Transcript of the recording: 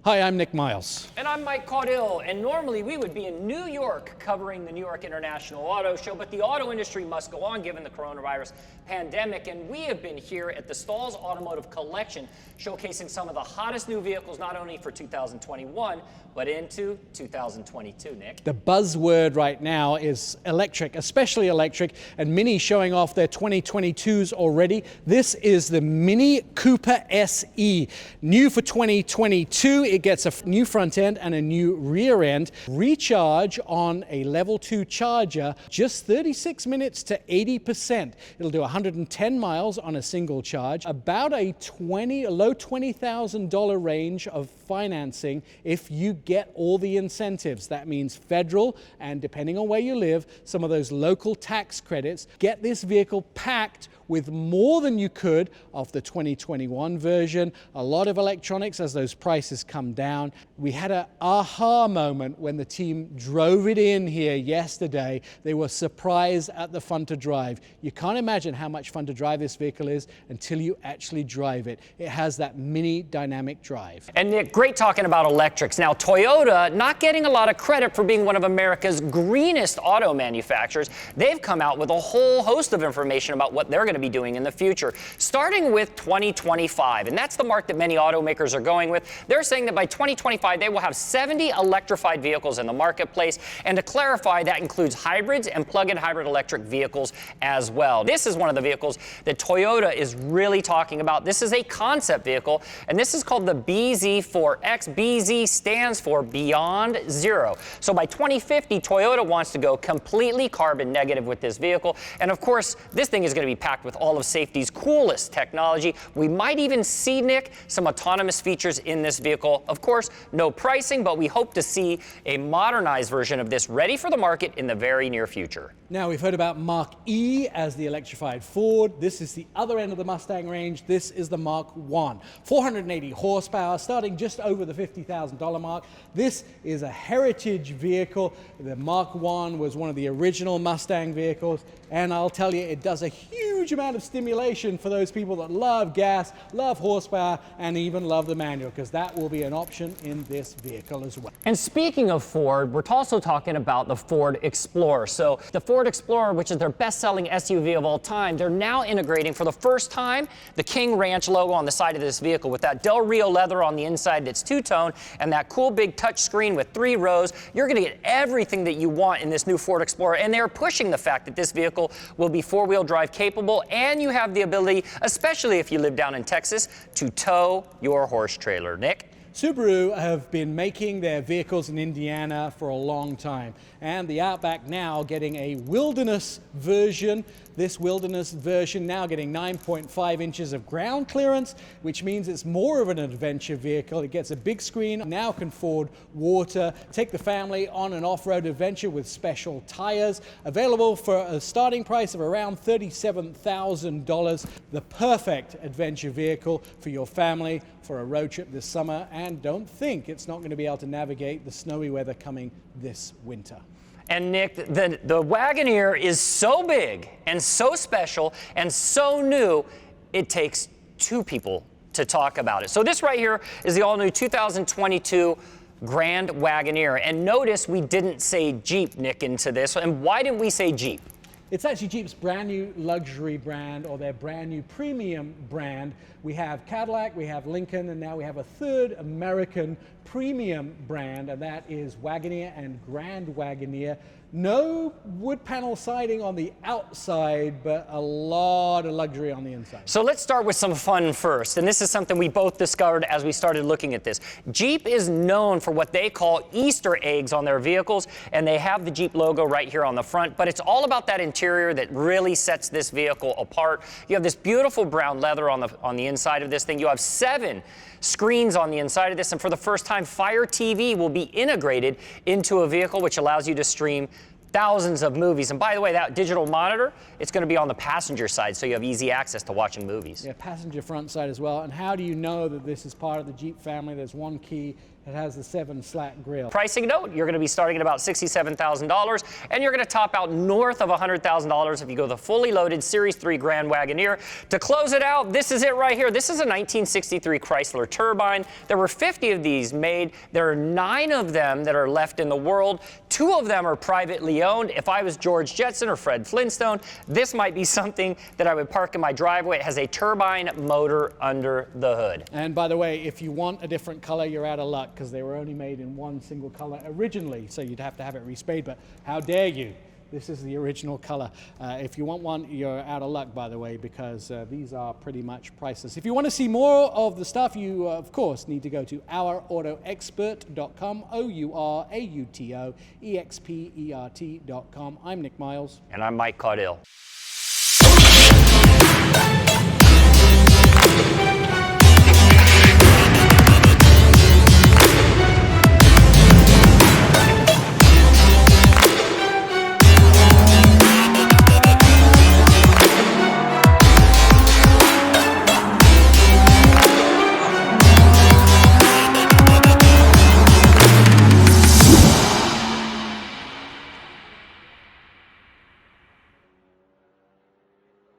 Hi, I'm Nick Miles. And I'm Mike Caudill, and normally we would be in New York covering the New York International Auto Show, but the auto industry must go on given the coronavirus pandemic, and we have been here at the Stalls Automotive Collection showcasing some of the hottest new vehicles, not only for 2021, but into 2022, Nick. The buzzword right now is electric, especially electric, and Mini showing off their 2022s already. This is the Mini Cooper SE. New for 2022, it gets a new front end and a new rear end. Recharge on a level 2 charger, just 36 minutes to 80%. It'll do 110 miles on a single charge, about a low $20,000 range of financing if you get all the incentives. That means federal and, depending on where you live, some of those local tax credits. Get this vehicle packed with more than you could of the 2021 version. A lot of electronics as those prices come down. We had an aha moment when the team drove it in here yesterday. They were surprised at the fun to drive. You can't imagine how much fun to drive this vehicle is until you actually drive it. It has that mini dynamic drive. And Nick, great talking about electrics. Now, Toyota, not getting a lot of credit for being one of America's greenest auto manufacturers. They've come out with a whole host of information about what they're going to be doing in the future, starting with 2025. And that's the mark that many automakers are going with. They're saying that by 2025, they will have 70 electrified vehicles in the marketplace. And to clarify, that includes hybrids and plug-in hybrid electric vehicles as well. This is one of the vehicles that Toyota is really talking about. This is a concept vehicle, and this is called the BZ4X. BZ stands for Beyond Zero. So by 2050, Toyota wants to go completely carbon negative with this vehicle. And of course, this thing is going to be packed with all of safety's coolest technology. We might even see, Nick, some autonomous features in this vehicle. Of course, no pricing, but we hope to see a modernized version of this ready for the market in the very near future. Now, we've heard about Mark E as the electrified Ford. This is the other end of the Mustang range. This is the Mark 1. 480 horsepower, starting just over the $50,000 mark. This is a heritage vehicle. The Mark 1 was one of the original Mustang vehicles, and I'll tell you, it does a huge amount of stimulation for those people that love gas, love horsepower, and even love the manual, because that will be an option in this vehicle as well. And speaking of Ford, we're also talking about the Ford Explorer. So the Ford Explorer, which is their best-selling SUV of all time, they're now integrating for the first time the King Ranch logo on the side of this vehicle with that Del Rio leather on the inside that's two-tone and that cool big touch screen with 3 rows. You're going to get everything that you want in this new Ford Explorer, and they're pushing the fact that this vehicle will be 4-wheel drive capable, and you have the ability, especially if you live down in Texas, to tow your horse trailer. Nick? Subaru have been making their vehicles in Indiana for a long time, and the Outback now getting a wilderness version. This wilderness version now getting 9.5 inches of ground clearance, which means it's more of an adventure vehicle. It gets a big screen, now can ford water, take the family on an off-road adventure with special tires. Available for a starting price of around $37,000. The perfect adventure vehicle for your family for a road trip this summer, and don't think it's not going to be able to navigate the snowy weather coming this winter. And Nick, the Wagoneer is so big and so special and so new, it takes 2 people to talk about it. So this right here is the all-new 2022 Grand Wagoneer. And notice we didn't say Jeep, Nick, into this. And why didn't we say Jeep? It's actually Jeep's brand new luxury brand, or their brand new premium brand. We have Cadillac, we have Lincoln, and now we have a third American premium brand, and that is Wagoneer and Grand Wagoneer. No wood panel siding on the outside, but a lot of luxury on the inside. So let's start with some fun first. And this is something we both discovered as we started looking at this. Jeep is known for what they call Easter eggs on their vehicles, and they have the Jeep logo right here on the front, but it's all about that interior that really sets this vehicle apart. You have this beautiful brown leather on the inside of this thing. You have 7 screens on the inside of this, and for the first time, Fire TV will be integrated into a vehicle, which allows you to stream thousands of movies. And by the way, that digital monitor, it's going to be on the passenger side, so you have easy access to watching movies. Yeah, passenger front side as well. And how do you know that this is part of the Jeep family? There's one key. It has the 7-slat grille. Pricing note, you're going to be starting at about $67,000, and you're going to top out north of $100,000 if you go the fully loaded Series 3 Grand Wagoneer. To close it out, this is it right here. This is a 1963 Chrysler Turbine. There were 50 of these made. There are 9 of them that are left in the world. 2 of them are privately owned. If I was George Jetson or Fred Flintstone, this might be something that I would park in my driveway. It has a turbine motor under the hood. And by the way, if you want a different color, you're out of luck, because they were only made in one single color originally, so you'd have to have it resprayed, but how dare you? This is the original color. If you want one, you're out of luck, by the way, because these are pretty much priceless. If you want to see more of the stuff, you, of course, need to go to ourautoexpert.com, OURAUTOEXPERT.com. I'm Nick Miles. And I'm Mike Caudill.